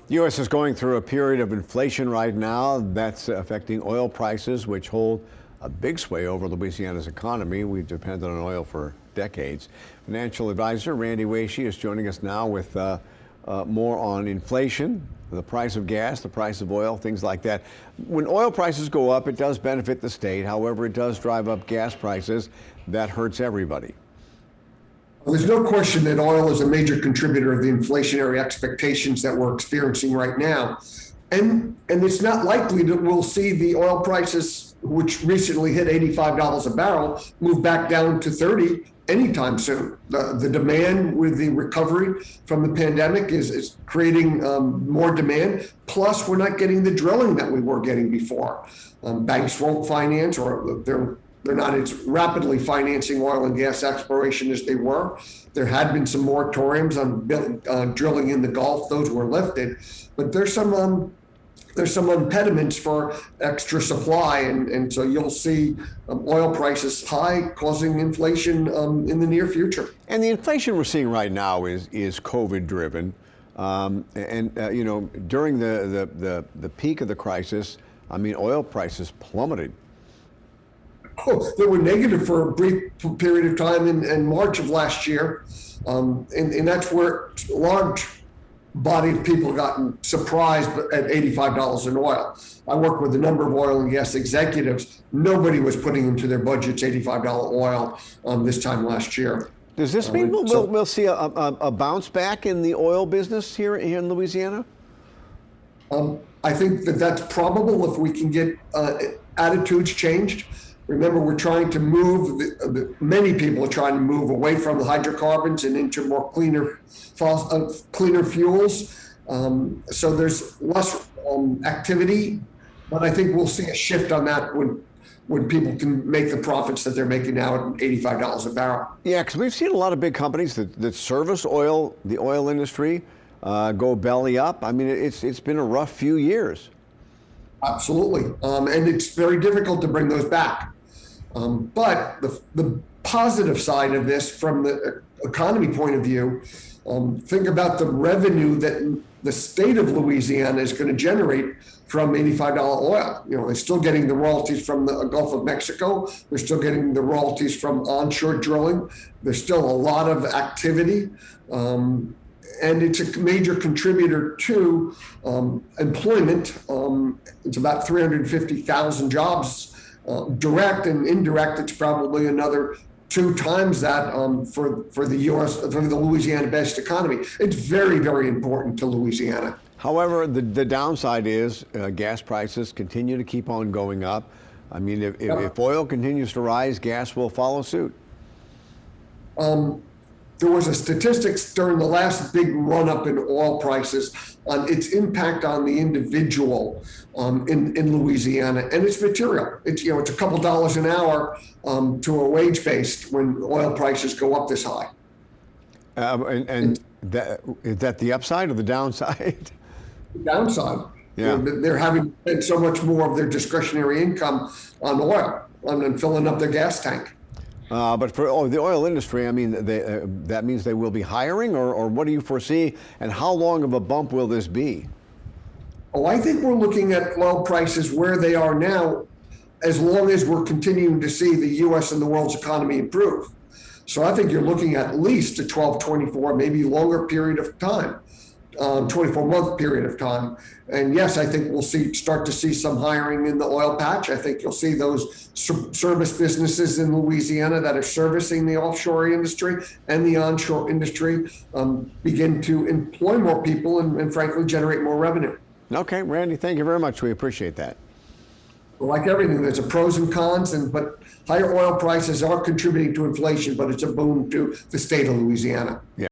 The U.S. is going through a period of inflation right now that's affecting oil prices, which hold a big sway over Louisiana's economy. We've depended on oil for decades. Financial advisor Randy Weishi is joining us now with more on inflation, the price of gas, the price of oil, things like that. When oil prices go up, it does benefit the state. However, it does drive up gas prices. That hurts everybody. There's no question that oil is a major contributor of the inflationary expectations that we're experiencing right now. And it's not likely that we'll see the oil prices, which recently hit $85 a barrel, move back down to 30 anytime soon. The demand with the recovery from the pandemic is creating more demand. Plus, we're not getting the drilling that we were getting before. Banks won't finance, or they're not as rapidly financing oil and gas exploration as they were. There had been some moratoriums on drilling in the Gulf; those were lifted, but there's some impediments for extra supply, and so you'll see oil prices high, causing inflation in the near future. And the inflation we're seeing right now is COVID driven, you know, during the peak of the crisis, I mean, oil prices plummeted. Oh, they were negative for a brief period of time in March of last year. And that's where a large body of people gotten surprised at $85 in oil. I work with a number of oil and gas executives. Nobody was putting into their budgets $85 oil this time last year. Does this mean we'll see a bounce back in the oil business here in Louisiana? I think that's probable if we can get attitudes changed. Remember, we're trying to move, many people are trying to move away from the hydrocarbons and into more cleaner fuels. So there's less activity, but I think we'll see a shift on that when people can make the profits that they're making now at $85 a barrel. Yeah, because we've seen a lot of big companies that service the oil industry, go belly up. I mean, it's been a rough few years. Absolutely, and it's very difficult to bring those back. But the positive side of this, from the economy point of view, think about the revenue that the state of Louisiana is going to generate from $85 oil. You know, they're still getting the royalties from the Gulf of Mexico. They're still getting the royalties from onshore drilling. There's still a lot of activity. And it's a major contributor to employment. It's about 350,000 jobs. Direct and indirect, it's probably another 2 times that for the U.S., for the Louisiana-based economy. It's very, very important to Louisiana. However, the downside is gas prices continue to keep on going up. I mean, if oil continues to rise, gas will follow suit. There was a statistics during the last big run-up in oil prices on its impact on the individual in Louisiana, and it's material. It's a couple dollars an hour to a wage base when oil prices go up this high. And is that the upside or the downside? The downside. Yeah. They're having to spend so much more of their discretionary income on oil and filling up their gas tank. But for the oil industry, I mean, that means they will be hiring, or what do you foresee, and how long of a bump will this be? Oh, I think we're looking at oil prices where they are now, as long as we're continuing to see the U.S. and the world's economy improve. So I think you're looking at least a 12, 24, maybe longer period of time, 24-month period of time. And yes, I think we'll start to see some hiring in the oil patch. I think you'll see those service businesses in Louisiana that are servicing the offshore industry and the onshore industry begin to employ more people and frankly generate more revenue. Okay, Randy, thank you very much. We appreciate that. Like everything, there's a pros and cons, but higher oil prices are contributing to inflation, but it's a boon to the state of Louisiana. Yeah.